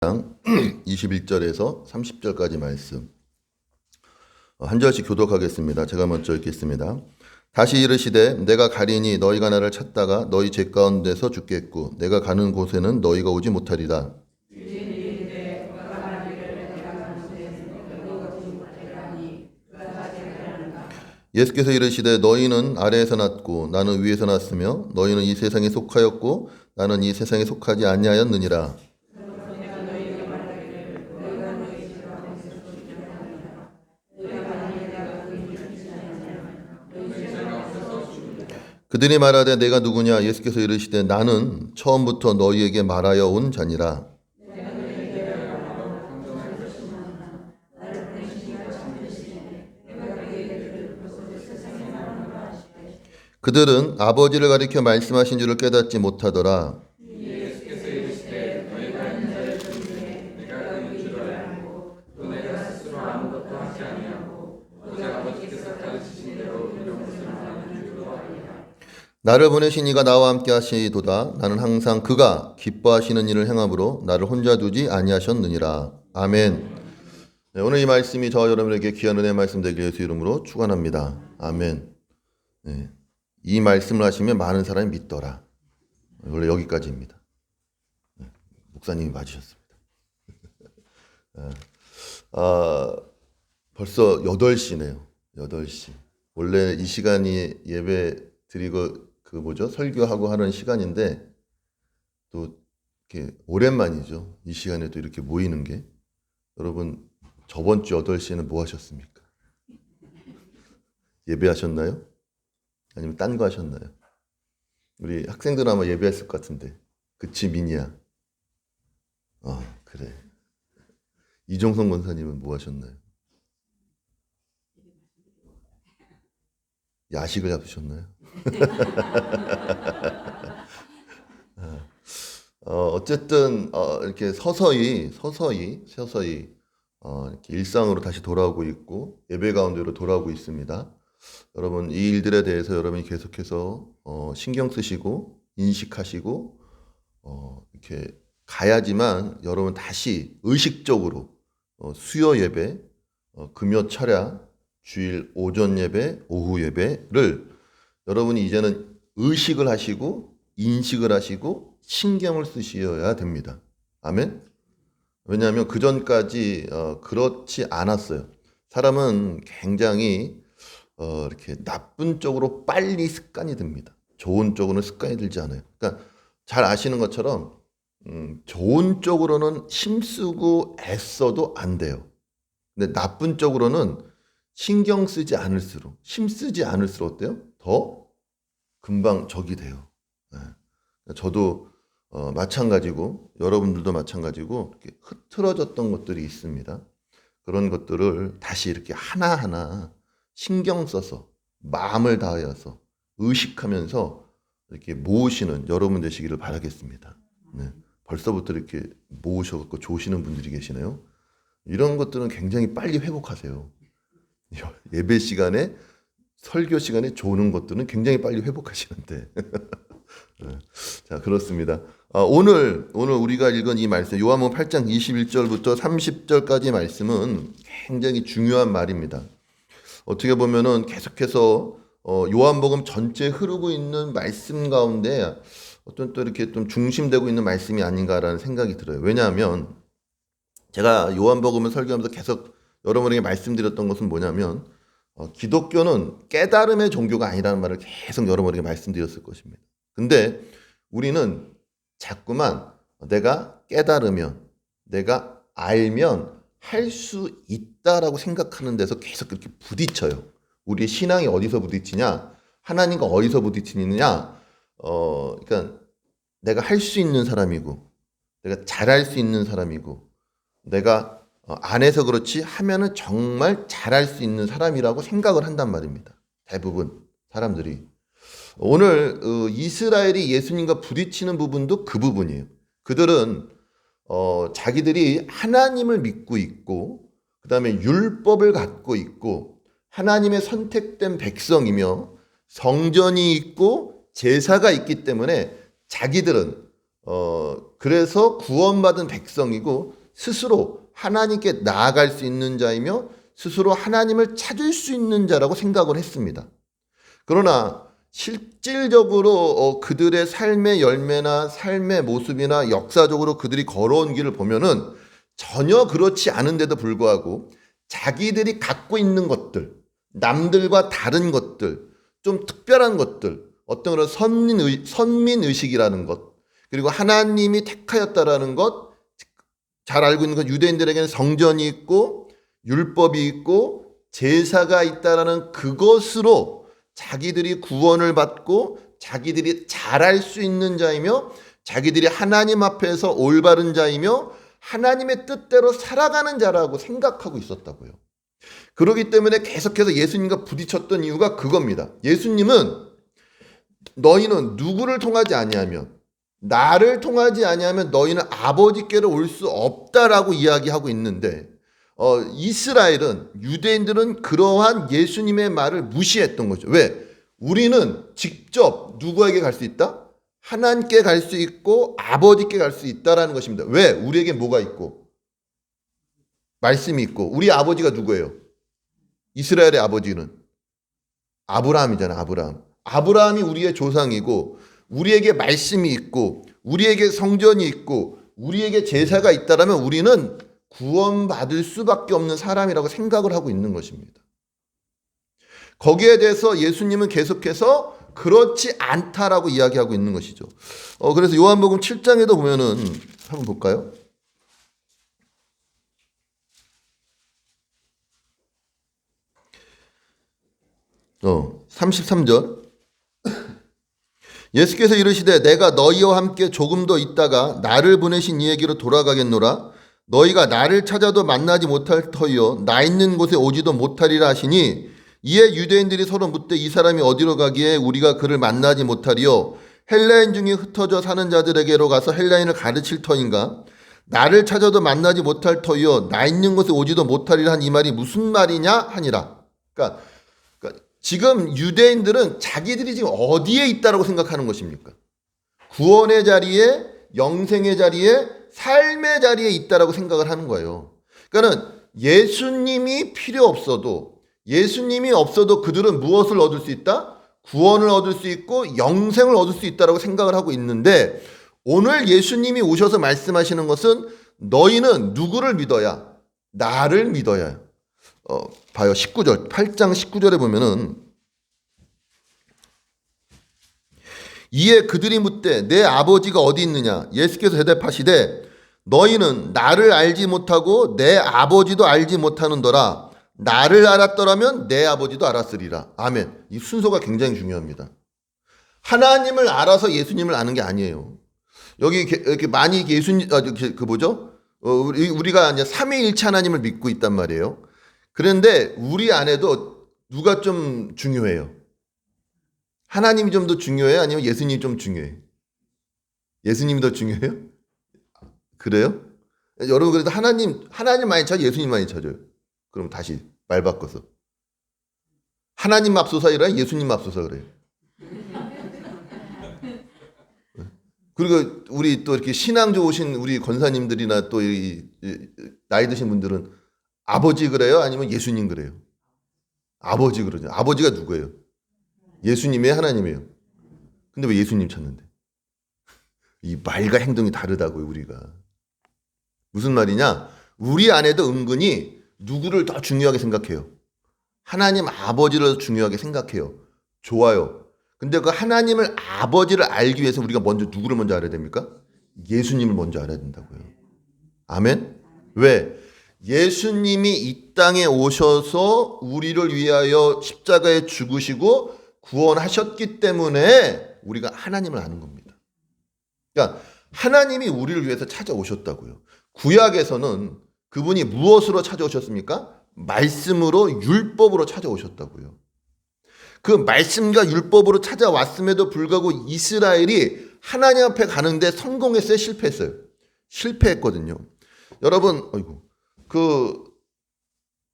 21절에서 30절까지 말씀 한 절씩 교독하겠습니다. 제가 먼저 읽겠습니다. 다시 이르시되 내가 가리니 너희가 나를 찾다가 너희 죄 가운데서 죽겠고 내가 가는 곳에는 너희가 오지 못하리라. 예수께서 이르시되 너희는 아래에서 났고 나는 위에서 났으며 너희는 이 세상에 속하였고 나는 이 세상에 속하지 아니하였느니라. 그들이 말하되 내가 누구냐? 예수께서 이르시되 나는 처음부터 너희에게 말하여 온 자니라. 그들은 아버지를 가리켜 말씀하신 줄을 깨닫지 못하더라. 나를 보내신 이가 나와 함께 하시도다. 나는 항상 그가 기뻐하시는 일을 행함으로 나를 혼자 두지 아니하셨느니라. 아멘. 네, 오늘 이 말씀이 저와 여러분에게 귀한 은혜의 말씀 되길 예수 이름으로 축원합니다. 아멘. 네, 이 말씀을 하시면 많은 사람이 믿더라. 원래 여기까지입니다. 네, 목사님이 맞으셨습니다. 벌써 8시네요. 8시. 원래 이 시간이 예배 드리고 설교하고 하는 시간인데 또 이렇게 오랜만이죠. 이 시간에 또 이렇게 모이는 게. 여러분 저번 주 8시에는 뭐 하셨습니까? 예배하셨나요? 아니면 딴 거 하셨나요? 우리 학생들 아마 예배했을 것 같은데. 그치 민이야? 그래. 이종성 권사님은 뭐 하셨나요? 야식을 잡으셨나요? 어쨌든 이렇게 서서히 이렇게 일상으로 다시 돌아오고 있고 예배 가운데로 돌아오고 있습니다. 여러분 이 일들에 대해서 여러분이 계속해서 신경 쓰시고 인식하시고 이렇게 가야지만 여러분 다시 의식적으로 수요 예배, 금요 철야, 주일 오전 예배, 오후 예배를 여러분이 이제는 의식을 하시고 인식을 하시고 신경을 쓰셔야 됩니다. 아멘? 왜냐하면 그 전까지 그렇지 않았어요. 사람은 굉장히 이렇게 나쁜 쪽으로 빨리 습관이 듭니다. 좋은 쪽으로는 습관이 들지 않아요. 그러니까 잘 아시는 것처럼 좋은 쪽으로는 힘쓰고 애써도 안 돼요. 근데 나쁜 쪽으로는 신경 쓰지 않을수록, 힘쓰지 않을수록 어때요? 더 금방 적이 돼요. 네. 저도 마찬가지고 여러분들도 마찬가지고 이렇게 흐트러졌던 것들이 있습니다. 그런 것들을 다시 이렇게 하나하나 신경 써서 마음을 다하여서 의식하면서 이렇게 모으시는 여러분 되시기를 바라겠습니다. 네. 벌써부터 이렇게 모으셔갖고 조시는 분들이 계시네요. 이런 것들은 굉장히 빨리 회복하세요. 예배 시간에 설교 시간에 조는 것들은 굉장히 빨리 회복하시는데 자 그렇습니다. 오늘 우리가 읽은 이 말씀 요한복음 8장 21절부터 30절까지 말씀은 굉장히 중요한 말입니다. 어떻게 보면은 계속해서 요한복음 전체에 흐르고 있는 말씀 가운데 어떤 또 이렇게 좀 중심되고 있는 말씀이 아닌가라는 생각이 들어요. 왜냐하면 제가 요한복음을 설교하면서 계속 여러분에게 말씀드렸던 것은 뭐냐면 기독교는 깨달음의 종교가 아니라는 말을 계속 여러분에게 말씀드렸을 것입니다. 근데 우리는 자꾸만 내가 깨달으면 내가 알면 할 수 있다라고 생각하는 데서 계속 그렇게 부딪혀요. 우리의 신앙이 어디서 부딪히냐? 하나님과 어디서 부딪히느냐? 그러니까 내가 할 수 있는 사람이고 내가 잘할 수 있는 사람이고 내가 안에서 그렇지 하면은 정말 잘할 수 있는 사람이라고 생각을 한단 말입니다. 대부분 사람들이. 오늘 이스라엘이 예수님과 부딪히는 부분도 그 부분이에요. 그들은 자기들이 하나님을 믿고 있고 그 다음에 율법을 갖고 있고 하나님의 선택된 백성이며 성전이 있고 제사가 있기 때문에 자기들은 그래서 구원받은 백성이고 스스로 하나님께 나아갈 수 있는 자이며 스스로 하나님을 찾을 수 있는 자라고 생각을 했습니다. 그러나 실질적으로 그들의 삶의 열매나 삶의 모습이나 역사적으로 그들이 걸어온 길을 보면은 전혀 그렇지 않은데도 불구하고 자기들이 갖고 있는 것들, 남들과 다른 것들, 좀 특별한 것들, 어떤 그런 선민의식이라는 것, 그리고 하나님이 택하였다라는 것, 잘 알고 있는 것, 유대인들에게는 성전이 있고 율법이 있고 제사가 있다라는 그것으로 자기들이 구원을 받고 자기들이 잘할 수 있는 자이며 자기들이 하나님 앞에서 올바른 자이며 하나님의 뜻대로 살아가는 자라고 생각하고 있었다고요. 그렇기 때문에 계속해서 예수님과 부딪혔던 이유가 그겁니다. 예수님은 너희는 누구를 통하지 아니하면 나를 통하지 아니하면 너희는 아버지께로 올 수 없다라고 이야기하고 있는데 이스라엘은 유대인들은 그러한 예수님의 말을 무시했던 거죠. 왜? 우리는 직접 누구에게 갈 수 있다? 하나님께 갈 수 있고 아버지께 갈 수 있다라는 것입니다. 왜? 우리에게 뭐가 있고? 말씀이 있고. 우리 아버지가 누구예요? 이스라엘의 아버지는 아브라함이잖아. 아브라함이 우리의 조상이고 우리에게 말씀이 있고 우리에게 성전이 있고 우리에게 제사가 있다라면 우리는 구원받을 수밖에 없는 사람이라고 생각을 하고 있는 것입니다. 거기에 대해서 예수님은 계속해서 그렇지 않다라고 이야기하고 있는 것이죠. 그래서 요한복음 7장에도 보면은 한번 볼까요? 어, 33절. 예수께서 이르시되 내가 너희와 함께 조금 더 있다가 나를 보내신 이에게로 돌아가겠노라. 너희가 나를 찾아도 만나지 못할 터이요 나 있는 곳에 오지도 못하리라 하시니 이에 유대인들이 서로 묻되 이 사람이 어디로 가기에 우리가 그를 만나지 못하리요 헬라인 중에 흩어져 사는 자들에게로 가서 헬라인을 가르칠 터인가 나를 찾아도 만나지 못할 터이요 나 있는 곳에 오지도 못하리라 한 이 말이 무슨 말이냐 하니라. 그러니까 지금 유대인들은 자기들이 지금 어디에 있다라고 생각하는 것입니까? 구원의 자리에, 영생의 자리에, 삶의 자리에 있다라고 생각을 하는 거예요. 그러니까는 예수님이 필요 없어도 예수님이 없어도 그들은 무엇을 얻을 수 있다? 구원을 얻을 수 있고 영생을 얻을 수 있다라고 생각을 하고 있는데 오늘 예수님이 오셔서 말씀하시는 것은 너희는 누구를 믿어야? 나를 믿어야. 봐요. 19절, 8장 19절에 보면은 이에 그들이 묻되 내 아버지가 어디 있느냐? 예수께서 대답하시되 너희는 나를 알지 못하고 내 아버지도 알지 못하는도라. 나를 알았더라면 내 아버지도 알았으리라. 아멘. 이 순서가 굉장히 중요합니다. 하나님을 알아서 예수님을 아는 게 아니에요. 여기 이렇게 많이 예수님 우리가 이제 삼위일체 하나님을 믿고 있단 말이에요. 그런데 우리 안에도 누가 좀 중요해요? 하나님이 좀 더 중요해요? 아니면 예수님이 좀 중요해요? 예수님이 더 중요해요? 그래요? 여러분 그래도 하나님 많이 찾아요? 예수님 많이 찾아요? 그럼 다시 말 바꿔서 하나님 맙소사 이라 예수님 맙소사 그래요. 그리고 우리 또 이렇게 신앙 좋으신 우리 권사님들이나 또 나이 드신 분들은 아버지 그래요? 아니면 예수님 그래요? 아버지 그러죠. 아버지가 누구예요? 예수님이에요? 하나님이에요? 근데 왜 예수님 찾는데? 이 말과 행동이 다르다고요, 우리가. 무슨 말이냐? 우리 안에도 은근히 누구를 더 중요하게 생각해요? 하나님 아버지를 중요하게 생각해요. 좋아요. 근데 그 하나님을 아버지를 알기 위해서 우리가 누구를 먼저 알아야 됩니까? 예수님을 먼저 알아야 된다고요. 아멘? 왜? 예수님이 이 땅에 오셔서 우리를 위하여 십자가에 죽으시고 구원하셨기 때문에 우리가 하나님을 아는 겁니다. 그러니까 하나님이 우리를 위해서 찾아오셨다고요. 구약에서는 그분이 무엇으로 찾아오셨습니까? 말씀으로 율법으로 찾아오셨다고요. 그 말씀과 율법으로 찾아왔음에도 불구하고 이스라엘이 하나님 앞에 가는데 성공했어요? 실패했어요? 실패했거든요. 여러분,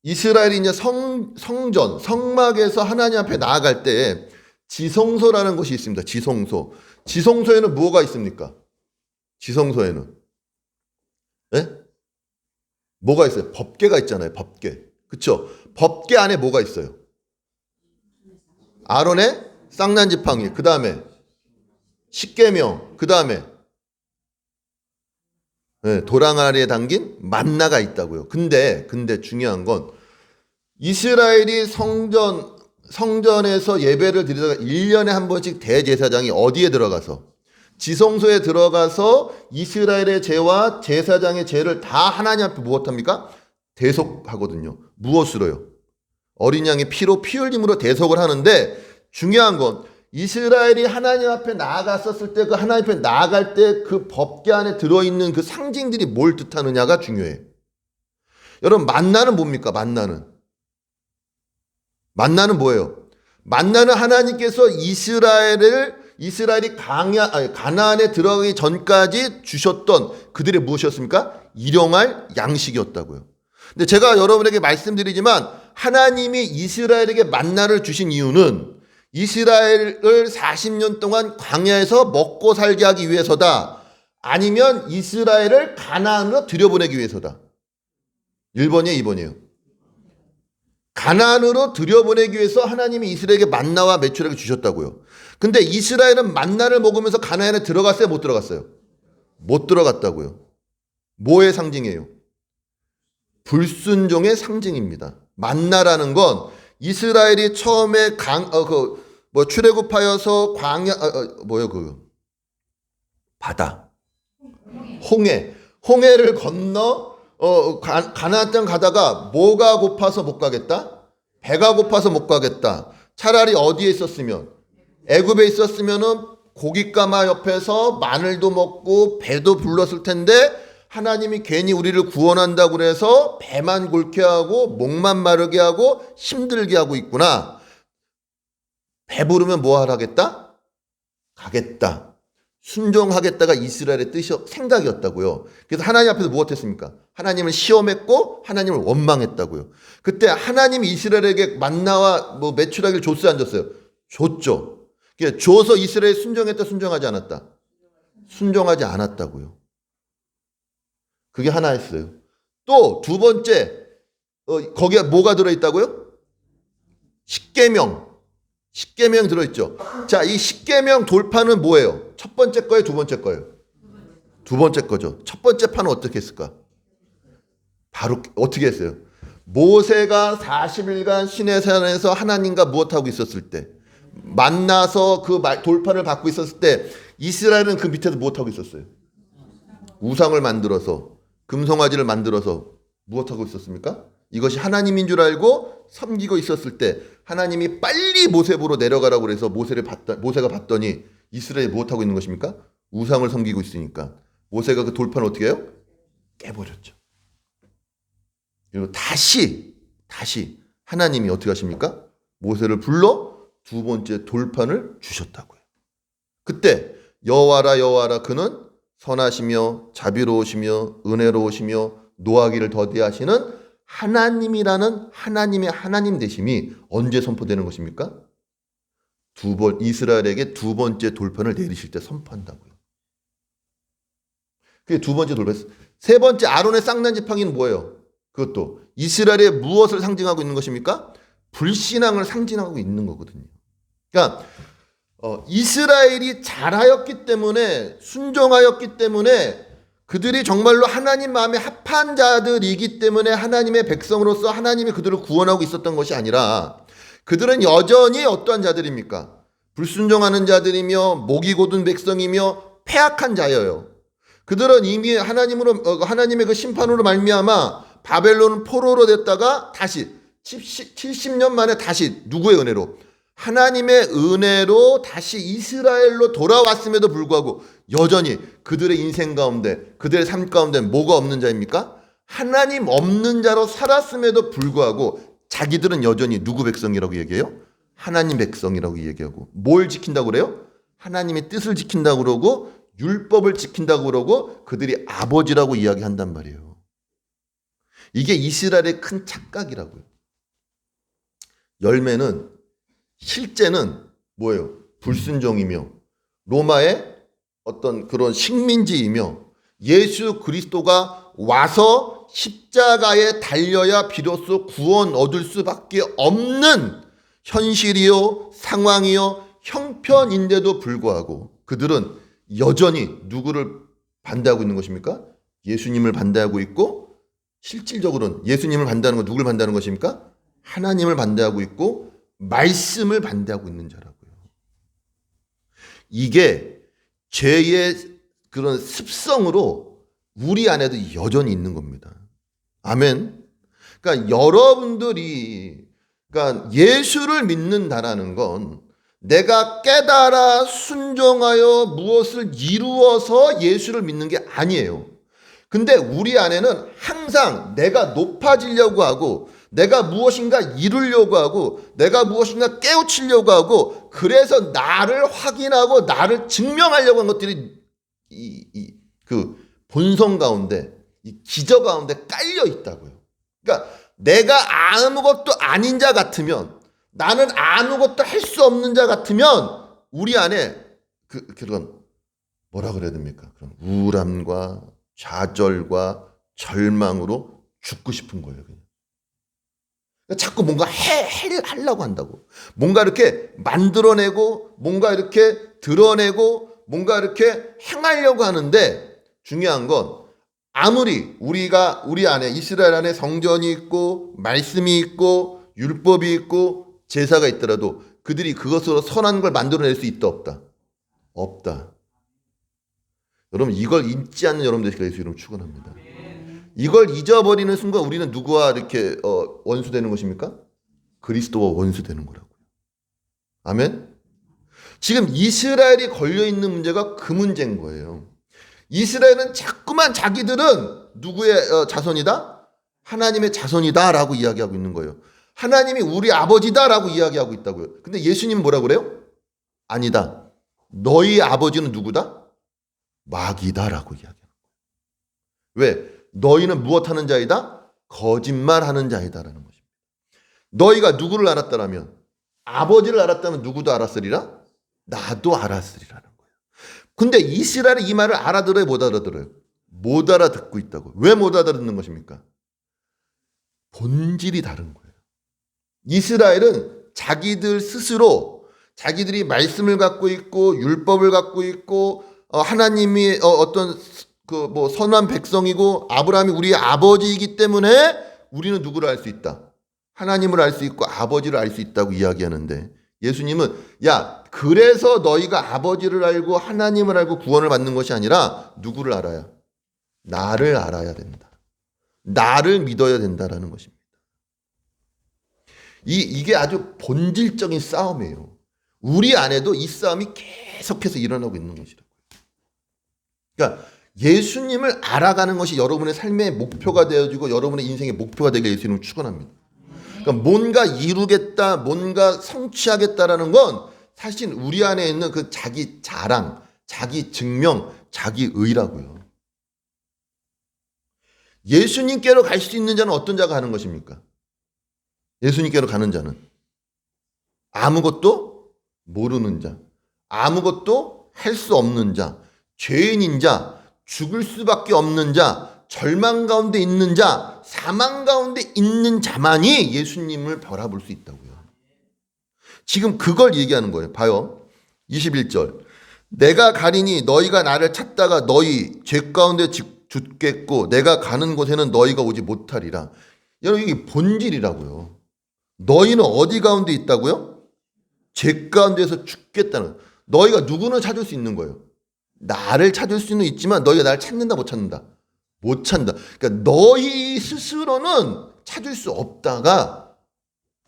이스라엘이 이제 성전, 성막에서 하나님 앞에 나아갈 때 지성소라는 것이 있습니다. 지성소. 지성소에는 뭐가 있습니까? 지성소에는. 예? 뭐가 있어요? 법궤가 있잖아요. 법궤. 그쵸? 법궤 안에 뭐가 있어요? 아론의 쌍난지팡이. 그 다음에 십계명. 그 다음에 도랑 아래에 담긴 만나가 있다고요. 근데 중요한 건 이스라엘이 성전에서 예배를 드리다가 1년에 한 번씩 대제사장이 어디에 들어가서 지성소에 들어가서 이스라엘의 죄와 제사장의 죄를 다 하나님 앞에 무엇합니까? 대속하거든요. 무엇으로요? 어린 양의 피로 피 흘림으로 대속을 하는데 중요한 건 이스라엘이 하나님 앞에 나아갔었을 때 그 하나님 앞에 나아갈 때 그 법궤 안에 들어있는 그 상징들이 뭘 뜻하느냐가 중요해. 여러분 만나는 뭡니까? 만나는 뭐예요? 만나는 하나님께서 이스라엘이 가나안에 들어가기 전까지 주셨던 그들의 무엇이었습니까? 일용할 양식이었다고요. 근데 제가 여러분에게 말씀드리지만 하나님이 이스라엘에게 만나를 주신 이유는 이스라엘을 40년 동안 광야에서 먹고 살게 하기 위해서다. 아니면 이스라엘을 가나안으로 들여보내기 위해서다. 1번이에요, 2번이에요. 가나안으로 들여보내기 위해서 하나님이 이스라엘에게 만나와 메추라기 주셨다고요. 근데 이스라엘은 만나를 먹으면서 가나안에 들어갔어요? 못 들어갔어요? 못 들어갔다고요. 뭐의 상징이에요? 불순종의 상징입니다. 만나라는 건 이스라엘이 처음에 출애굽하여서 광야 바다 홍해를 건너 가나안 땅 가다가 뭐가 고파서 못 가겠다? 배가 고파서 못 가겠다. 차라리 어디에 있었으면 애굽에 있었으면은 고깃가마 옆에서 마늘도 먹고 배도 불렀을 텐데 하나님이 괜히 우리를 구원한다고 그래서 배만 골게 하고 목만 마르게 하고 힘들게 하고 있구나. 배부르면 뭐 하라겠다? 가겠다. 순종하겠다가 이스라엘의 생각이었다고요. 그래서 하나님 앞에서 무엇했습니까? 하나님을 시험했고 하나님을 원망했다고요. 그때 하나님이 이스라엘에게 만나와 메추라기를 줬어요, 안 줬어요? 줬죠. 줘서 이스라엘이 순종했다, 순종하지 않았다? 순종하지 않았다고요. 그게 하나였어요. 또 두 번째, 거기에 뭐가 들어있다고요? 십계명 들어있죠. 자, 이 십계명 돌파는 뭐예요? 첫 번째 거예요, 두 번째 거예요? 두 번째 거죠. 첫 번째 판은 어떻게 했을까? 바로 어떻게 했어요? 모세가 40일간 시내산에서 하나님과 무엇하고 있었을 때, 만나서 그 돌판을 받고 있었을 때 이스라엘은 그 밑에서 무엇하고 있었어요? 우상을 만들어서, 금송아지를 만들어서 무엇하고 있었습니까? 이것이 하나님인 줄 알고 섬기고 있었을 때 하나님이 빨리 모세 보러 내려가라고 그래서 모세가 봤더니 이스라엘이 무엇하고 있는 것입니까? 우상을 섬기고 있으니까 모세가 그 돌판을 어떻게 해요? 깨버렸죠. 그리고 다시 하나님이 어떻게 하십니까? 모세를 불러 두 번째 돌판을 주셨다고요. 그때 여호와라 그는 선하시며 자비로우시며 은혜로우시며 노하기를 더디하시는 하나님이라는 하나님의 하나님 되심이 언제 선포되는 것입니까? 이스라엘에게 두 번째 돌판을 내리실 때 선포한다고요. 그게 두 번째 돌판. 세 번째 아론의 쌍난지팡이는 뭐예요? 그것도 이스라엘의 무엇을 상징하고 있는 것입니까? 불신앙을 상징하고 있는 거거든요. 그러니까 이스라엘이 잘하였기 때문에 순종하였기 때문에 그들이 정말로 하나님 마음에 합한 자들이기 때문에 하나님의 백성으로서 하나님이 그들을 구원하고 있었던 것이 아니라 그들은 여전히 어떠한 자들입니까? 불순종하는 자들이며 목이 곧은 백성이며 패악한 자예요. 그들은 이미 하나님의 그 심판으로 말미암아 바벨론 포로로 됐다가 다시 70년 만에 다시 누구의 은혜로? 하나님의 은혜로 다시 이스라엘로 돌아왔음에도 불구하고 여전히 그들의 인생 가운데 그들의 삶 가운데 뭐가 없는 자입니까? 하나님 없는 자로 살았음에도 불구하고 자기들은 여전히 누구 백성이라고 얘기해요? 하나님 백성이라고 얘기하고 뭘 지킨다고 그래요? 하나님의 뜻을 지킨다고 그러고 율법을 지킨다고 그러고 그들이 아버지라고 이야기한단 말이에요. 이게 이스라엘의 큰 착각이라고요. 열매는 실제는 뭐예요? 불순종이며 로마의 어떤 그런 식민지이며 예수 그리스도가 와서 십자가에 달려야 비로소 구원 얻을 수밖에 없는 현실이요, 상황이요, 형편인데도 불구하고 그들은 여전히 누구를 반대하고 있는 것입니까? 예수님을 반대하고 있고, 실질적으로는 예수님을 반대하는 건 누굴 반대하는 것입니까? 하나님을 반대하고 있고 말씀을 반대하고 있는 자라고요. 이게 죄의 그런 습성으로 우리 안에도 여전히 있는 겁니다. 아멘. 그러니까 여러분들이 그러니까 예수를 믿는다라는 건 내가 깨달아 순종하여 무엇을 이루어서 예수를 믿는 게 아니에요. 근데 우리 안에는 항상 내가 높아지려고 하고 내가 무엇인가 이루려고 하고 내가 무엇인가 깨우치려고 하고 그래서 나를 확인하고 나를 증명하려고 한 것들이 그 본성 가운데 이 기저 가운데 깔려 있다고요. 그러니까 내가 아무것도 아닌 자 같으면 나는 아무것도 할 수 없는 자 같으면 우리 안에 그런 뭐라 그래야 됩니까? 그런 우울함과 좌절과 절망으로 죽고 싶은 거예요. 그냥. 자꾸 뭔가 하려고 한다고. 뭔가 이렇게 만들어내고, 뭔가 이렇게 드러내고, 뭔가 이렇게 행하려고 하는데 중요한 건 아무리 우리 안에 이스라엘 안에 성전이 있고, 말씀이 있고, 율법이 있고, 제사가 있더라도 그들이 그것으로 선한 걸 만들어낼 수 있다, 없다? 없다. 여러분, 이걸 잊지 않는 여러분들 되시길 예수 이름으로 축원합니다. 이걸 잊어버리는 순간 우리는 누구와 이렇게 원수되는 것입니까? 그리스도와 원수되는 거라고요. 아멘? 지금 이스라엘이 걸려있는 문제가 그 문제인 거예요. 이스라엘은 자꾸만 자기들은 누구의 자손이다? 하나님의 자손이다 라고 이야기하고 있는 거예요. 하나님이 우리 아버지다 라고 이야기하고 있다고요. 근데 예수님은 뭐라 그래요? 아니다. 너희 아버지는 누구다? 마귀다 라고 이야기하는 거예요. 왜? 너희는 무엇하는 자이다? 거짓말하는 자이다라는 것입니다. 너희가 누구를 알았다라면 아버지를 알았다면 누구도 알았으리라? 나도 알았으리라는 거예요. 근데 이스라엘이 이 말을 알아들어요? 못 알아들어요? 못 알아듣고 있다고. 왜 못 알아듣는 것입니까? 본질이 다른 거예요. 이스라엘은 자기들 스스로 자기들이 말씀을 갖고 있고 율법을 갖고 있고 하나님이 어떤 선한 백성이고 아브라함이 우리의 아버지이기 때문에 우리는 누구를 알 수 있다? 하나님을 알 수 있고 아버지를 알 수 있다고 이야기하는데 예수님은 야 그래서 너희가 아버지를 알고 하나님을 알고 구원을 받는 것이 아니라 누구를 알아야? 나를 알아야 된다. 나를 믿어야 된다라는 것입니다. 이게 아주 본질적인 싸움이에요. 우리 안에도 이 싸움이 계속해서 일어나고 있는 것이라고요. 그러니까 예수님을 알아가는 것이 여러분의 삶의 목표가 되어지고 여러분의 인생의 목표가 되게 예수님을 축원합니다. 그러니까 뭔가 이루겠다, 뭔가 성취하겠다라는 건 사실 우리 안에 있는 그 자기 자랑, 자기 증명, 자기 의라고요. 예수님께로 갈 수 있는 자는 어떤 자가 가는 것입니까? 예수님께로 가는 자는 아무것도 모르는 자, 아무것도 할 수 없는 자, 죄인인 자, 죽을 수밖에 없는 자, 절망 가운데 있는 자, 사망 가운데 있는 자만이 예수님을 바라볼 수 있다고요. 지금 그걸 얘기하는 거예요. 봐요. 21절. 내가 가리니 너희가 나를 찾다가 너희 죄 가운데 죽겠고 내가 가는 곳에는 너희가 오지 못하리라. 여러분 이게 본질이라고요. 너희는 어디 가운데 있다고요? 죄 가운데서 죽겠다는. 너희가 누구는 찾을 수 있는 거예요. 나를 찾을 수는 있지만 너희가 나를 찾는다 못 찾는다? 못 찾는다. 그러니까 너희 스스로는 찾을 수 없다가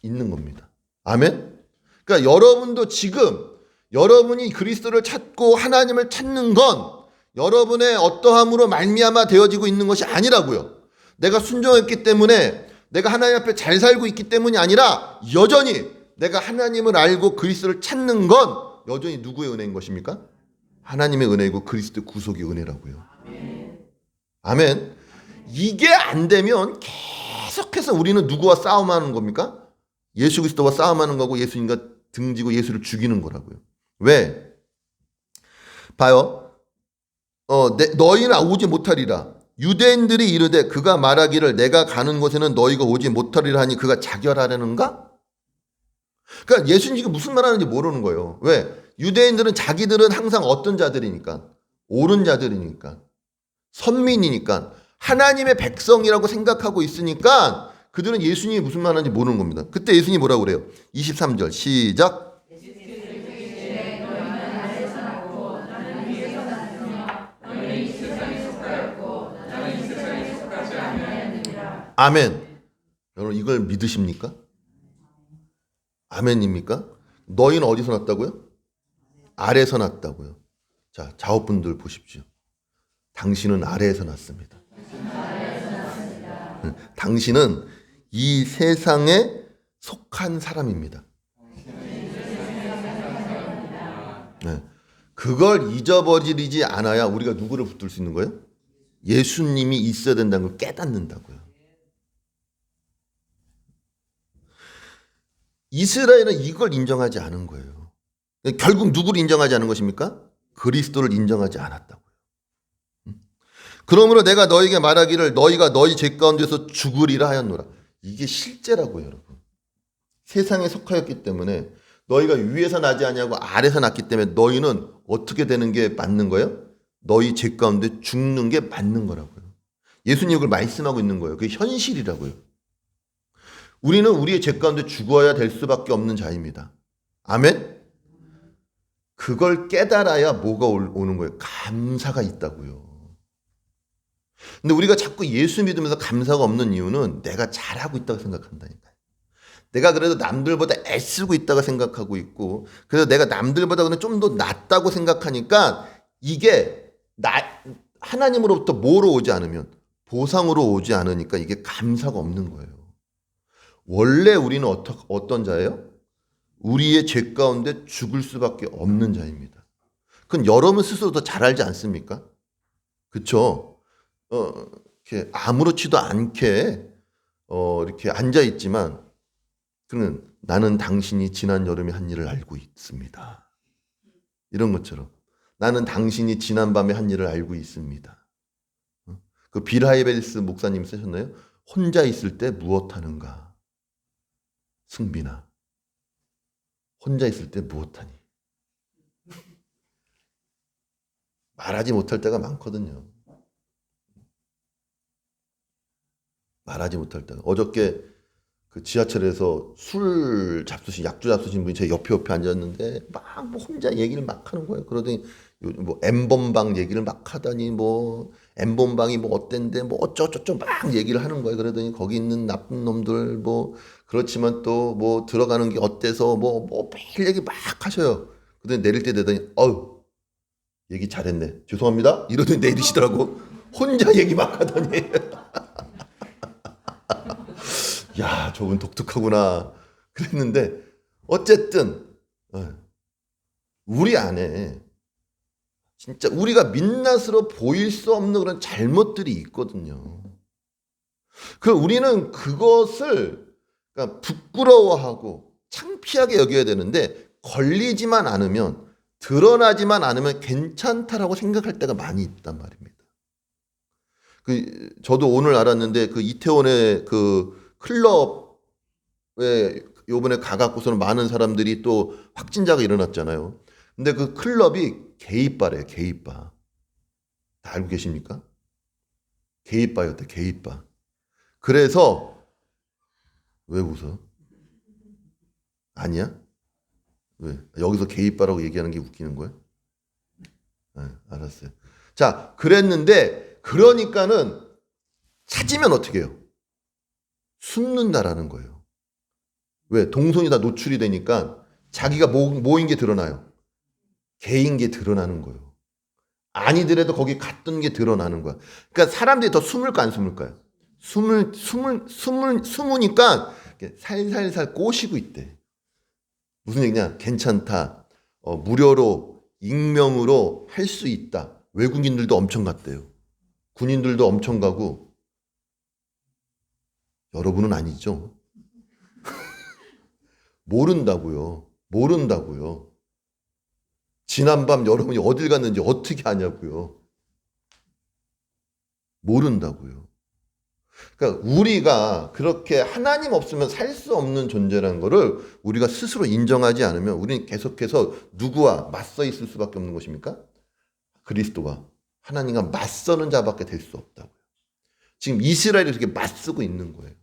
있는 겁니다. 아멘? 그러니까 여러분도 지금 여러분이 그리스도를 찾고 하나님을 찾는 건 여러분의 어떠함으로 말미암아 되어지고 있는 것이 아니라고요. 내가 순종했기 때문에 내가 하나님 앞에 잘 살고 있기 때문이 아니라 여전히 내가 하나님을 알고 그리스도를 찾는 건 여전히 누구의 은혜인 것입니까? 하나님의 은혜이고 그리스도의 구속의 은혜라고요. 아멘. 이게 안 되면 계속해서 우리는 누구와 싸움하는 겁니까? 예수 그리스도와 싸움하는 거고 예수님과 등지고 예수를 죽이는 거라고요. 왜? 봐요. 너희는 오지 못하리라. 유대인들이 이르되 그가 말하기를 내가 가는 곳에는 너희가 오지 못하리라 하니 그가 자결하려는가? 그러니까 예수님이 무슨 말하는지 모르는 거예요. 왜? 유대인들은 자기들은 항상 어떤 자들이니까, 옳은 자들이니까, 선민이니까, 하나님의 백성이라고 생각하고 있으니까 그들은 예수님이 무슨 말하는지 모르는 겁니다. 그때 예수님이 뭐라고 그래요? 23절 시작. 아멘. 여러분 이걸 믿으십니까? 아멘입니까? 너희는 어디서 났다고요? 아래에서 났다고요. 자, 자업분들 보십시오. 당신은 아래에서 났습니다. 당신은 이 세상에 속한 사람입니다. 네. 그걸 잊어버리지 않아야 우리가 누구를 붙들 수 있는 거예요? 예수님이 있어야 된다는 걸 깨닫는다고요. 이스라엘은 이걸 인정하지 않은 거예요. 결국 누구를 인정하지 않은 것입니까? 그리스도를 인정하지 않았다고요. 그러므로 내가 너에게 말하기를 너희가 너희 죄 가운데서 죽으리라 하였노라. 이게 실제라고요, 여러분. 세상에 속하였기 때문에 너희가 위에서 나지 아니하고 아래에서 났기 때문에 너희는 어떻게 되는 게 맞는 거예요? 너희 죄 가운데 죽는 게 맞는 거라고요. 예수님이 그걸 말씀하고 있는 거예요. 그게 현실이라고요. 우리는 우리의 죄 가운데 죽어야 될 수밖에 없는 자입니다. 아멘? 그걸 깨달아야 뭐가 오는 거예요? 감사가 있다고요. 근데 우리가 자꾸 예수 믿으면서 감사가 없는 이유는 내가 잘하고 있다고 생각한다니까요. 내가 그래도 남들보다 애쓰고 있다고 생각하고 있고, 그래서 내가 남들보다 좀 더 낫다고 생각하니까 이게 하나님으로부터 뭐로 오지 않으면, 보상으로 오지 않으니까 이게 감사가 없는 거예요. 원래 우리는 어떤 자예요? 우리의 죄 가운데 죽을 수밖에 없는 자입니다. 그건 여러분 스스로도 잘 알지 않습니까? 그렇죠? 이렇게 아무렇지도 않게 이렇게 앉아 있지만, 그는 나는 당신이 지난 여름에 한 일을 알고 있습니다. 이런 것처럼 나는 당신이 지난 밤에 한 일을 알고 있습니다. 그 빌 하이벨스 목사님 쓰셨나요? 혼자 있을 때 무엇하는가? 승빈아, 혼자 있을 때 무엇하니? 말하지 못할 때가 많거든요. 말하지 못할 때가. 어저께 그 지하철에서 약주 잡수신 분이 제 옆에 앉았는데 막 뭐 혼자 얘기를 막 하는 거예요. 그러더니 뭐 N번방 얘기를 막 하다니 뭐 N번방이 뭐 어땠는데 뭐 어쩌고저쩌고 막 얘기를 하는 거예요. 그러더니 거기 있는 나쁜 놈들 뭐 그렇지만 또 뭐 들어가는 게 어때서 뭐 매일 얘기 막 하셔요. 그러더니 내릴 때 되더니 얘기 잘했네. 죄송합니다. 이러더니 내리시더라고. 혼자 얘기 막 하더니 야, 저분 독특하구나. 그랬는데 어쨌든 우리 안에 진짜 우리가 민낯으로 보일 수 없는 그런 잘못들이 있거든요. 우리는 그것을 그러니까 부끄러워하고 창피하게 여겨야 되는데 걸리지만 않으면 드러나지만 않으면 괜찮다라고 생각할 때가 많이 있단 말입니다. 저도 오늘 알았는데 그 이태원의 그 클럽에 요번에 가갖고서는 많은 사람들이 또 확진자가 일어났잖아요. 근데 그 클럽이 게이바래요, 게이바. 다 알고 계십니까? 게이바였대, 게이바. 그래서, 왜 웃어? 아니야? 왜? 여기서 게이바라고 얘기하는 게 웃기는 거야? 네, 알았어요. 자, 그랬는데, 그러니까는 찾으면 어떻게 해요? 숨는다라는 거예요. 왜? 동선이 다 노출이 되니까 자기가 뭐인 게 드러나요. 개인 게 드러나는 거예요. 아니더라도 거기 갔던 게 드러나는 거야. 그러니까 사람들이 더 숨을까 안 숨을까요? 숨으니까 살살살 꼬시고 있대. 무슨 얘기냐? 괜찮다. 무료로 익명으로 할 수 있다. 외국인들도 엄청 갔대요. 군인들도 엄청 가고. 여러분은 아니죠. 모른다고요. 모른다고요. 지난밤 여러분이 어딜 갔는지 어떻게 아냐고요. 모른다고요. 그러니까 우리가 그렇게 하나님 없으면 살 수 없는 존재라는 거를 우리가 스스로 인정하지 않으면 우리는 계속해서 누구와 맞서 있을 수밖에 없는 것입니까? 그리스도와 하나님과 맞서는 자밖에 될 수 없다고요. 지금 이스라엘이 그렇게 맞서고 있는 거예요.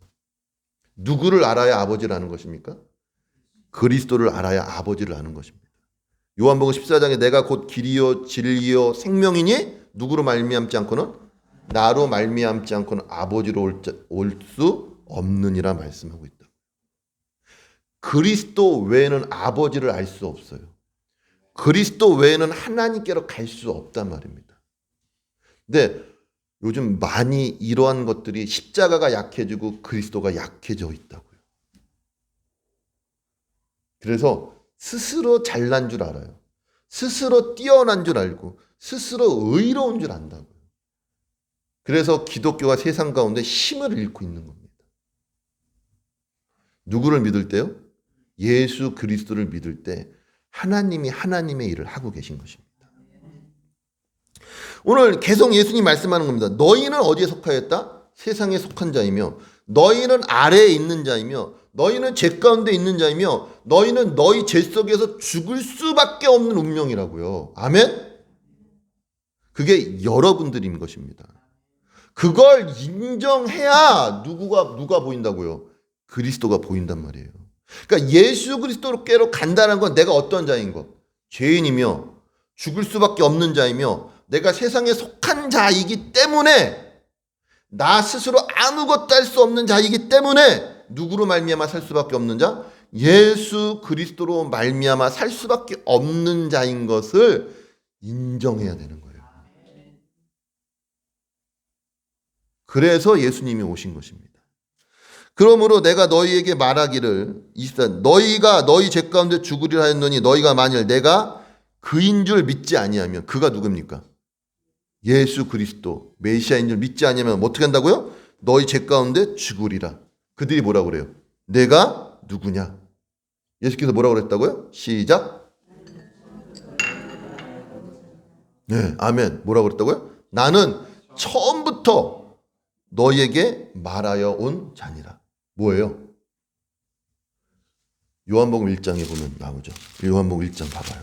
누구를 알아야 아버지를 아는 것입니까? 그리스도를 알아야 아버지를 아는 것입니다. 요한복음 14장에 내가 곧 길이요 진리요 생명이니 누구로 말미암지 않고는 나로 말미암지 않고는 아버지로 올 수 없느니라 말씀하고 있다. 그리스도 외에는 아버지를 알 수 없어요. 그리스도 외에는 하나님께로 갈 수 없단 말입니다. 근데 요즘 많이 이러한 것들이 십자가가 약해지고 그리스도가 약해져 있다고요. 그래서 스스로 잘난 줄 알아요. 스스로 뛰어난 줄 알고 스스로 의로운 줄 안다고요. 그래서 기독교가 세상 가운데 힘을 잃고 있는 겁니다. 누구를 믿을 때요? 예수 그리스도를 믿을 때 하나님이 하나님의 일을 하고 계신 것입니다. 오늘 계속 예수님 말씀하는 겁니다. 너희는 어디에 속하였다? 세상에 속한 자이며 너희는 아래에 있는 자이며 너희는 죄 가운데 있는 자이며 너희는 너희 죄 속에서 죽을 수밖에 없는 운명이라고요. 아멘? 그게 여러분들인 것입니다. 그걸 인정해야 누가 보인다고요? 그리스도가 보인단 말이에요. 그러니까 예수 그리스도께로 간다는 건 내가 어떤 자인 것? 죄인이며 죽을 수밖에 없는 자이며 내가 세상에 속한 자이기 때문에 나 스스로 아무것도 할 수 없는 자이기 때문에 누구로 말미암아 살 수밖에 없는 자? 예수 그리스도로 말미암아 살 수밖에 없는 자인 것을 인정해야 되는 거예요. 그래서 예수님이 오신 것입니다. 그러므로 내가 너희에게 말하기를 너희가 너희 죄 가운데 죽으리라 하였노니 너희가 만일 내가 그인 줄 믿지 아니하면 그가 누굽니까? 예수 그리스도 메시아인 줄 믿지 아니하면 어떻게 한다고요? 너희 죄 가운데 죽으리라. 그들이 뭐라고 그래요? 내가 누구냐? 예수께서 뭐라고 그랬다고요? 시작. 네, 아멘. 뭐라고 그랬다고요? 나는 처음부터 너희에게 말하여 온 자니라. 뭐예요? 요한복음 1장에 보면 나오죠. 요한복음 1장 봐봐요.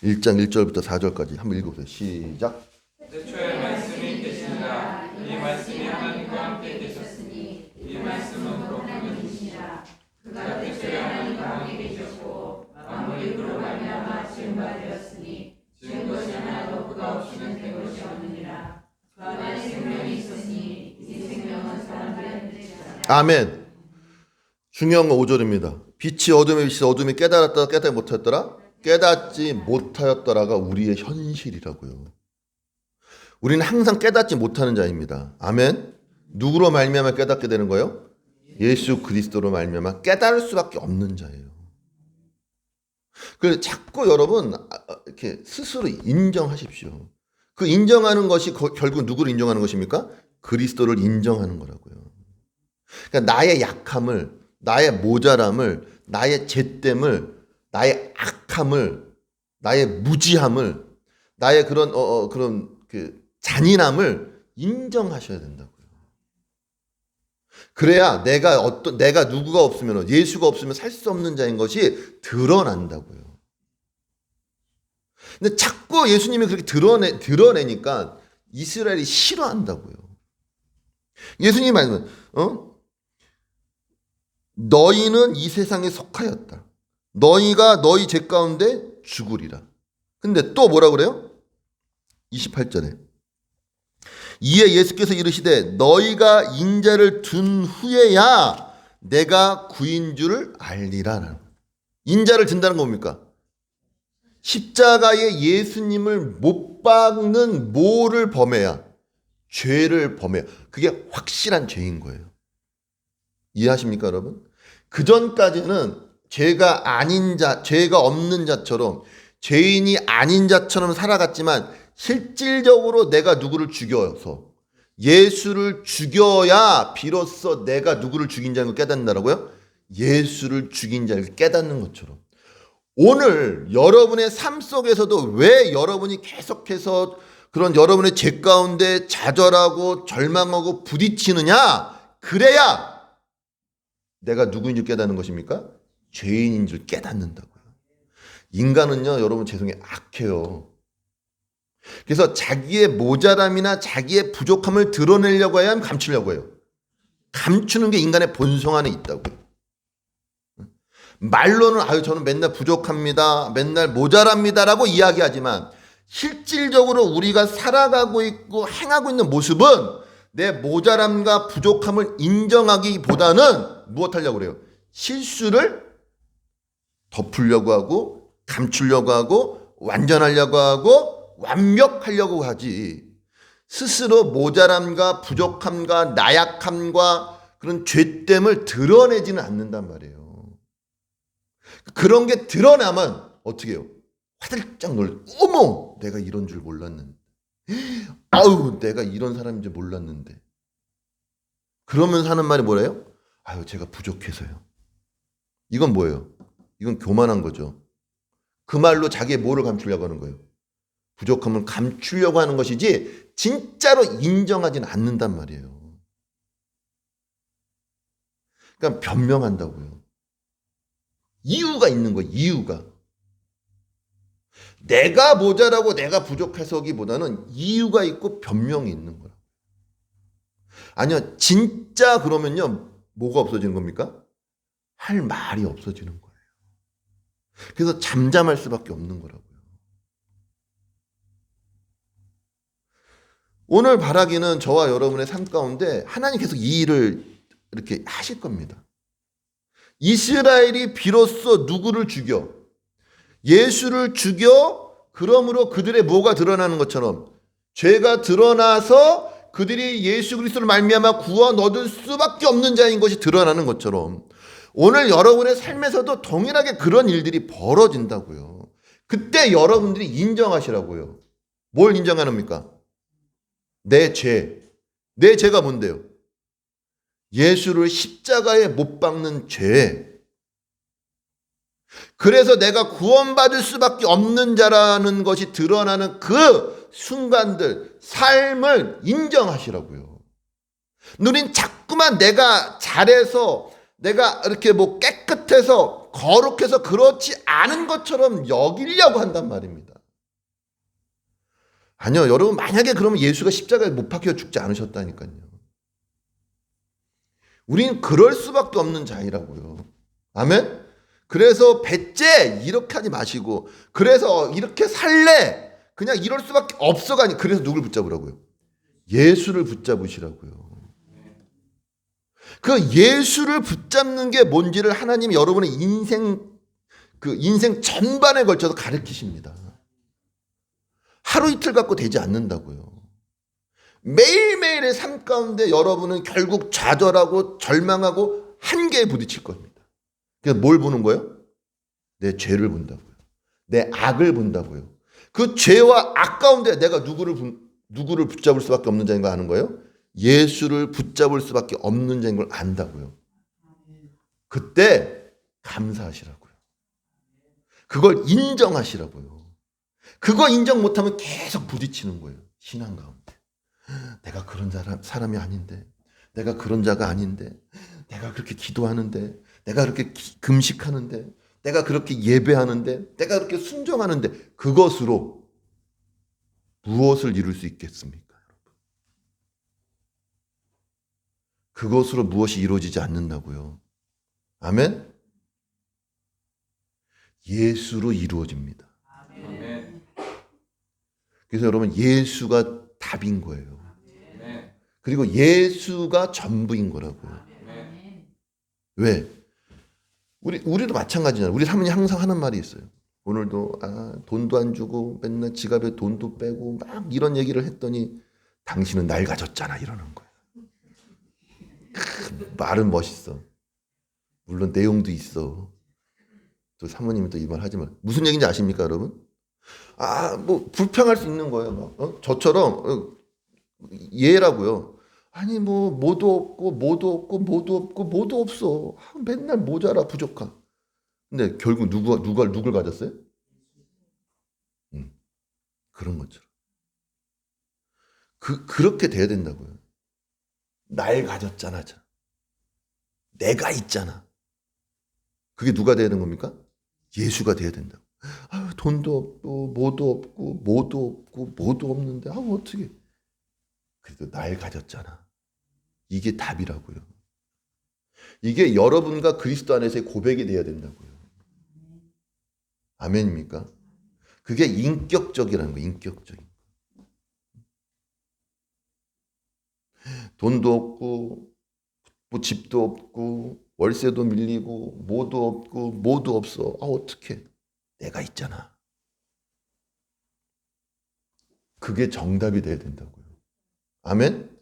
1장 1절부터 4절까지 한번 읽어보세요. 시작. 태초에 말씀이 계시니라. 이 말씀이 하나님과 함께 계셨으니 이 말씀은 거룩하시니라. 그가 태초에 하나님과 함께 계셨고 만물이 그로 말미암아 지은 바 되었으니 지은 것이 하나도 그가 없이는 된 것이 없느니라. 그 안에 생명이 있었으니 이 생명은 사람들의 빛이라. 아멘. 중요한 건 5절입니다. 빛이 어둠에 비치 어둠이 깨달았다 깨닫지 못하였더라. 깨닫지 못하였더라가 우리의 현실이라고요. 우리는 항상 깨닫지 못하는 자입니다. 아멘. 누구로 말미암아 깨닫게 되는 거예요? 예수 그리스도로 말미암아 깨달을 수밖에 없는 자예요. 그래서 자꾸 여러분 이렇게 스스로 인정하십시오. 그 인정하는 것이 결국 누구를 인정하는 것입니까? 그리스도를 인정하는 거라고요. 그러니까 나의 약함을, 나의 모자람을, 나의 죄됨을, 나의 악함을, 나의 무지함을, 나의 그런 그 잔인함을 인정하셔야 된다고요. 그래야 내가 누구가 없으면 예수가 없으면 살 수 없는 자인 것이 드러난다고요. 근데 자꾸 예수님이 그렇게 드러내니까 이스라엘이 싫어한다고요. 예수님이 말하면 너희는 이 세상에 속하였다. 너희가 너희 죄 가운데 죽으리라. 근데 또 뭐라 그래요? 28절에 이에 예수께서 이르시되 너희가 인자를 둔 후에야 내가 구인 줄 알리라. 인자를 든다는 건 뭡니까? 십자가에 예수님을 못 박는 뭐를 범해야? 죄를 범해야. 그게 확실한 죄인 거예요. 이해하십니까, 여러분? 그 전까지는 죄가 아닌 자, 죄가 없는 자처럼 죄인이 아닌 자처럼 살아갔지만 실질적으로 내가 누구를 죽여서 예수를 죽여야 비로소 내가 누구를 죽인 자를 깨닫는다라고요? 예수를 죽인 자를 깨닫는 것처럼 오늘 여러분의 삶 속에서도 왜 여러분이 계속해서 그런 여러분의 죄 가운데 좌절하고 절망하고 부딪히느냐? 그래야 내가 누구인 줄 깨닫는 것입니까? 죄인인 줄 깨닫는다고요. 인간은요, 여러분 죄송해요, 악해요. 그래서 자기의 모자람이나 자기의 부족함을 드러내려고 해야 하면 감추려고 해요. 감추는 게 인간의 본성 안에 있다고요. 말로는 아유 저는 맨날 부족합니다. 맨날 모자랍니다라고 이야기하지만 실질적으로 우리가 살아가고 있고 행하고 있는 모습은 내 모자람과 부족함을 인정하기보다는 무엇하려고 그래요? 실수를 덮으려고 하고 감추려고 하고 완전하려고 하고 완벽하려고 하지 스스로 모자람과 부족함과 나약함과 그런 죄됨을 드러내지는 않는단 말이에요. 그런 게 드러나면 어떻게 해요? 화들짝 놀. 어머, 내가 이런 줄 몰랐는데. 아유, 내가 이런 사람인 줄 몰랐는데. 그러면서 하는 말이 뭐래요? 아유, 제가 부족해서요. 이건 뭐예요? 이건 교만한 거죠. 그 말로 자기의 뭐를 감추려고 하는 거예요? 부족함을 감추려고 하는 것이지 진짜로 인정하지는 않는단 말이에요. 그러니까 변명한다고요. 이유가 있는 거예요. 이유가. 내가 모자라고 내가 부족해서기보다는 이유가 있고 변명이 있는 거라고. 아니요. 진짜 그러면요. 뭐가 없어지는 겁니까? 할 말이 없어지는 거예요. 그래서 잠잠할 수밖에 없는 거라고요. 오늘 바라기는 저와 여러분의 삶 가운데 하나님 계속 이 일을 이렇게 하실 겁니다. 이스라엘이 비로소 누구를 죽여? 예수를 죽여 그러므로 그들의 뭐가 드러나는 것처럼 죄가 드러나서 그들이 예수 그리스도를 말미암아 구원 얻을 수밖에 없는 자인 것이 드러나는 것처럼 오늘 여러분의 삶에서도 동일하게 그런 일들이 벌어진다고요. 그때 여러분들이 인정하시라고요. 뭘 인정하랍니까? 내 죄. 내 죄가 뭔데요? 예수를 십자가에 못 박는 죄. 그래서 내가 구원받을 수밖에 없는 자라는 것이 드러나는 그 순간들, 삶을 인정하시라고요. 우린 자꾸만 내가 잘해서, 내가 이렇게 뭐 깨끗해서, 거룩해서 그렇지 않은 것처럼 여기려고 한단 말입니다. 아니요, 여러분, 만약에 그러면 예수가 십자가에 못 박혀 죽지 않으셨다니까요. 우린 그럴 수밖에 없는 자이라고요. 아멘? 그래서 배째 이렇게 하지 마시고 그래서 이렇게 살래 그냥 이럴 수밖에 없어가 아니 그래서 누굴 붙잡으라고요? 예수를 붙잡으시라고요. 그 예수를 붙잡는 게 뭔지를 하나님이 여러분의 인생 전반에 걸쳐서 가르치십니다. 하루 이틀 갖고 되지 않는다고요. 매일매일의 삶 가운데 여러분은 결국 좌절하고 절망하고 한계에 부딪힐 겁니다. 그래서 뭘 보는 거예요? 내 죄를 본다고요. 내 악을 본다고요. 그 죄와 악 가운데 내가 누구를 붙잡을 수밖에 없는 자인 걸 아는 거예요? 예수를 붙잡을 수밖에 없는 자인 걸 안다고요. 그때 감사하시라고요. 그걸 인정하시라고요. 그거 인정 못하면 계속 부딪히는 거예요. 신앙 가운데. 내가 그런 사람이 아닌데, 내가 그런 자가 아닌데, 내가 그렇게 기도하는데, 내가 그렇게 금식하는데, 내가 그렇게 예배하는데, 내가 그렇게 순종하는데, 그것으로 무엇을 이룰 수 있겠습니까, 여러분? 그것으로 무엇이 이루어지지 않는다고요. 아멘? 예수로 이루어집니다. 아멘. 그래서 여러분, 예수가 답인 거예요. 그리고 예수가 전부인 거라고요. 왜? 우리도 마찬가지잖아요. 우리 사모님 항상 하는 말이 있어요. 오늘도 돈도 안 주고 맨날 지갑에 돈도 빼고 막 이런 얘기를 했더니 당신은 날 가졌잖아 이러는 거예요. 말은 멋있어. 물론 내용도 있어. 또 사모님이 또 이 말 하지만 무슨 얘기인지 아십니까 여러분? 뭐 불평할 수 있는 거예요. 막. 저처럼 얘라고요. 아니 뭐 뭐도 없고 뭐도 없고 뭐도 없고 뭐도 없어. 맨날 모자라 부족함. 근데 결국 누굴 가졌어요? 그런 것처럼. 그렇게 돼야 된다고요. 날 가졌잖아. 내가 있잖아. 그게 누가 돼야 되는 겁니까? 예수가 돼야 된다고. 아유, 돈도 없고, 뭐도 없는데, 아우, 어떻게. 그래도 날 가졌잖아. 이게 답이라고요. 이게 여러분과 그리스도 안에서의 고백이 돼야 된다고요. 아멘입니까? 그게 인격적이라는 거예요. 인격적인. 돈도 없고 뭐 집도 없고 월세도 밀리고 뭐도 없어. 아 어떡해. 내가 있잖아. 그게 정답이 돼야 된다고요. 아멘?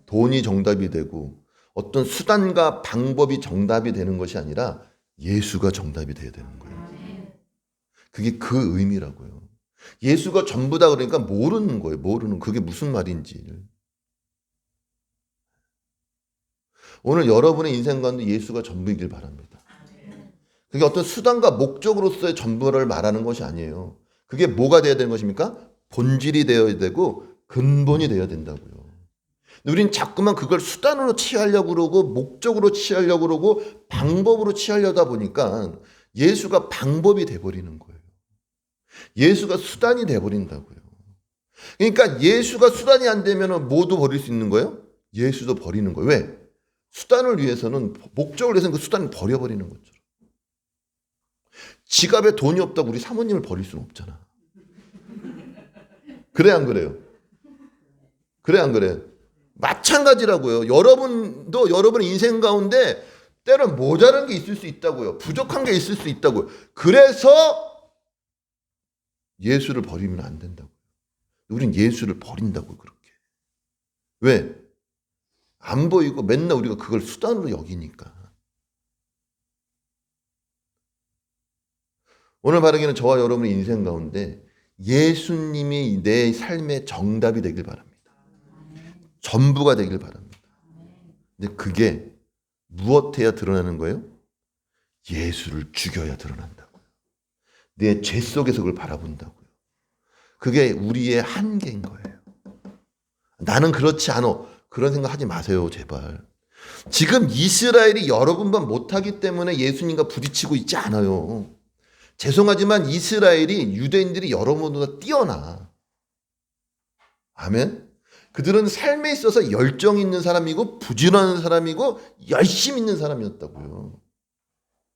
돈이 정답이 되고 어떤 수단과 방법이 정답이 되는 것이 아니라 예수가 정답이 돼야 되는 거예요. 그게 그 의미라고요. 예수가 전부다 그러니까 모르는 거예요. 모르는 그게 무슨 말인지를. 오늘 여러분의 인생 가운데 예수가 전부이길 바랍니다. 그게 어떤 수단과 목적으로서의 전부를 말하는 것이 아니에요. 그게 뭐가 되어야 되는 것입니까? 본질이 되어야 되고 근본이 되어야 된다고요. 우린 자꾸만 그걸 수단으로 취하려고 그러고 목적으로 취하려고 그러고 방법으로 취하려다 보니까 예수가 방법이 돼버리는 거예요. 예수가 수단이 돼버린다고요. 그러니까 예수가 수단이 안 되면 뭐도 버릴 수 있는 거예요? 예수도 버리는 거예요. 왜? 수단을 위해서는 목적을 위해서는 그 수단을 버려버리는 것처럼. 지갑에 돈이 없다고 우리 사모님을 버릴 수는 없잖아. 그래 안 그래요? 그래 안 그래? 마찬가지라고요. 여러분도 여러분의 인생 가운데 때론 모자란 게 있을 수 있다고요. 부족한 게 있을 수 있다고요. 그래서 예수를 버리면 안 된다고요. 우린 예수를 버린다고 그렇게. 왜? 안 보이고 맨날 우리가 그걸 수단으로 여기니까. 오늘 바라기는 저와 여러분의 인생 가운데 예수님이 내 삶의 정답이 되길 바랍니다. 전부가 되길 바랍니다. 근데 그게 무엇해야 드러나는 거예요? 예수를 죽여야 드러난다고요. 내 죄 속에서 그걸 바라본다고요. 그게 우리의 한계인 거예요. 나는 그렇지 않아. 그런 생각 하지 마세요, 제발. 지금 이스라엘이 여러분만 못하기 때문에 예수님과 부딪히고 있지 않아요. 죄송하지만 이스라엘이 유대인들이 여러분보다 뛰어나. 아멘? 그들은 삶에 있어서 열정 있는 사람이고 부지런한 사람이고 열심 있는 사람이었다고요.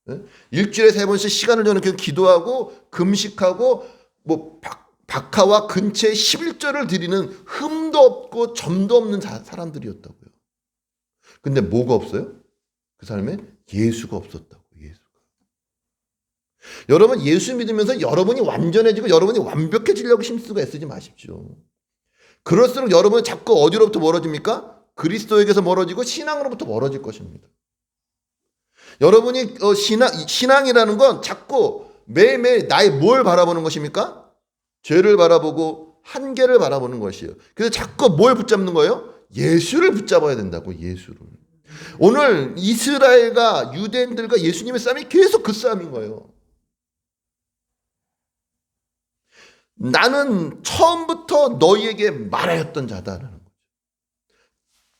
네? 일주일에 3번씩 시간을 내놓고 기도하고 금식하고 뭐 박하와 근처에 11절을 드리는 흠도 없고 점도 없는 사람들이었다고요. 근데 뭐가 없어요? 그 삶에 예수가 없었다고. 예수가. 여러분 예수 믿으면서 여러분이 완전해지고 여러분이 완벽해지려고 힘쓰고 애쓰지 마십시오. 그럴수록 여러분은 자꾸 어디로부터 멀어집니까? 그리스도에게서 멀어지고 신앙으로부터 멀어질 것입니다. 여러분이 신앙이라는 건 자꾸 매일매일 나의 뭘 바라보는 것입니까? 죄를 바라보고 한계를 바라보는 것이에요. 그래서 자꾸 뭘 붙잡는 거예요? 예수를 붙잡아야 된다고. 예수를. 오늘 이스라엘과 유대인들과 예수님의 싸움이 계속 그 싸움인 거예요. 나는 처음부터 너희에게 말하였던 자다라는 거죠.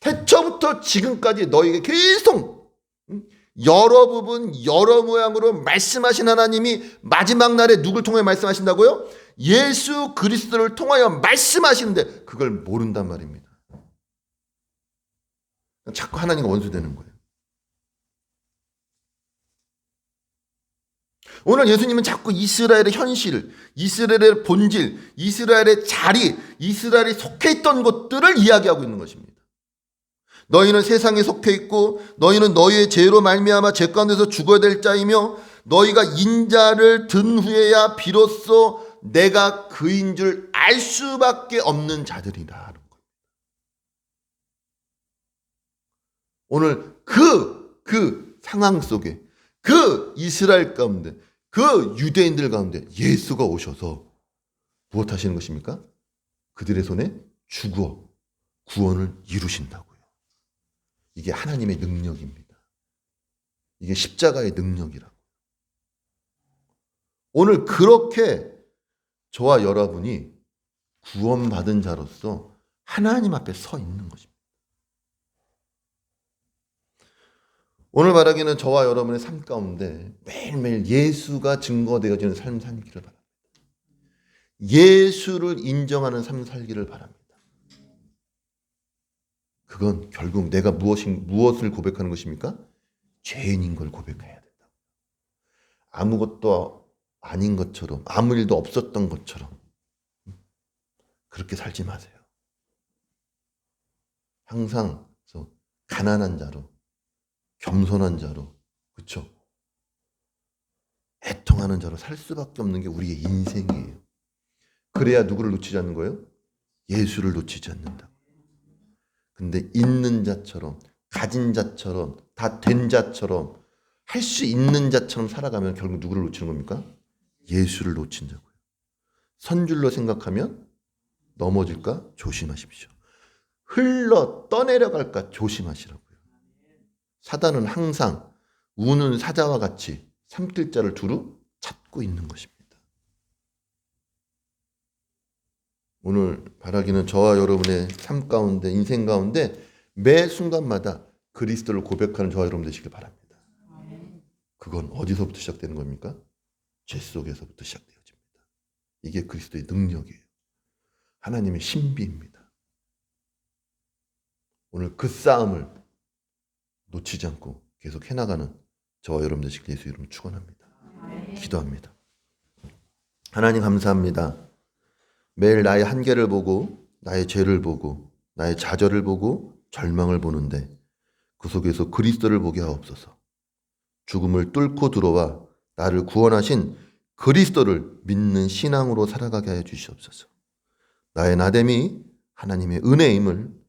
태초부터 지금까지 너희에게 계속 여러 부분 여러 모양으로 말씀하신 하나님이 마지막 날에 누굴 통해 말씀하신다고요? 예수 그리스도를 통하여 말씀하시는데 그걸 모른단 말입니다. 자꾸 하나님과 원수되는 거예요. 오늘 예수님은 자꾸 이스라엘의 현실, 이스라엘의 본질, 이스라엘의 자리, 이스라엘이 속해 있던 것들을 이야기하고 있는 것입니다. 너희는 세상에 속해 있고 너희는 너희의 죄로 말미암아 죄 가운데서 죽어야 될 자이며 너희가 인자를 든 후에야 비로소 내가 그인 줄 알 수밖에 없는 자들이라. 오늘 그 상황 속에 그 이스라엘 가운데 그 유대인들 가운데 예수가 오셔서 무엇 하시는 것입니까? 그들의 손에 죽어 구원을 이루신다고요. 이게 하나님의 능력입니다. 이게 십자가의 능력이라고. 오늘 그렇게 저와 여러분이 구원받은 자로서 하나님 앞에 서 있는 것입니다. 오늘 바라기는 저와 여러분의 삶 가운데 매일매일 예수가 증거되어지는 삶 살기를 바랍니다. 예수를 인정하는 삶 살기를 바랍니다. 그건 결국 내가 무엇을 고백하는 것입니까? 죄인인 걸 고백해야 된다. 아무것도 아닌 것처럼, 아무 일도 없었던 것처럼 그렇게 살지 마세요. 항상 가난한 자로, 겸손한 자로, 그렇죠? 애통하는 자로 살 수밖에 없는 게 우리의 인생이에요. 그래야 누구를 놓치지 않는 거예요? 예수를 놓치지 않는다. 근데 있는 자처럼, 가진 자처럼, 다 된 자처럼, 할 수 있는 자처럼 살아가면 결국 누구를 놓치는 겁니까? 예수를 놓친다고요. 선줄로 생각하면 넘어질까? 조심하십시오. 흘러 떠내려갈까? 조심하시라고요. 사단은 항상 우는 사자와 같이 삼킬 자를 두루 찾고 있는 것입니다. 오늘 바라기는 저와 여러분의 삶 가운데, 인생 가운데 매 순간마다 그리스도를 고백하는 저와 여러분 되시길 바랍니다. 그건 어디서부터 시작되는 겁니까? 죄 속에서부터 시작되어집니다. 이게 그리스도의 능력이에요. 하나님의 신비입니다. 오늘 그 싸움을 놓치지 않고 계속 해나가는 저와 여러분 되시길 예수 이름으로 축원합니다. 기도합니다. 하나님 감사합니다. 매일 나의 한계를 보고 나의 죄를 보고 나의 좌절을 보고 절망을 보는데 그 속에서 그리스도를 보게 하옵소서. 죽음을 뚫고 들어와 나를 구원하신 그리스도를 믿는 신앙으로 살아가게 하여 주시옵소서. 나의 나됨이 하나님의 은혜임을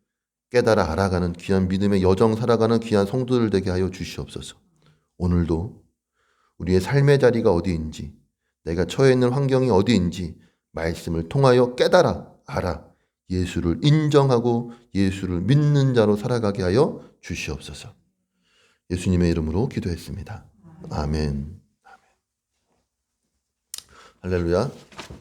깨달아 알아가는 귀한 믿음의 여정 살아가는 귀한 성도들 되게 하여 주시옵소서. 오늘도 우리의 삶의 자리가 어디인지, 내가 처해 있는 환경이 어디인지 말씀을 통하여 깨달아 알아 예수를 인정하고 예수를 믿는 자로 살아가게 하여 주시옵소서. 예수님의 이름으로 기도했습니다. 아멘. 할렐루야.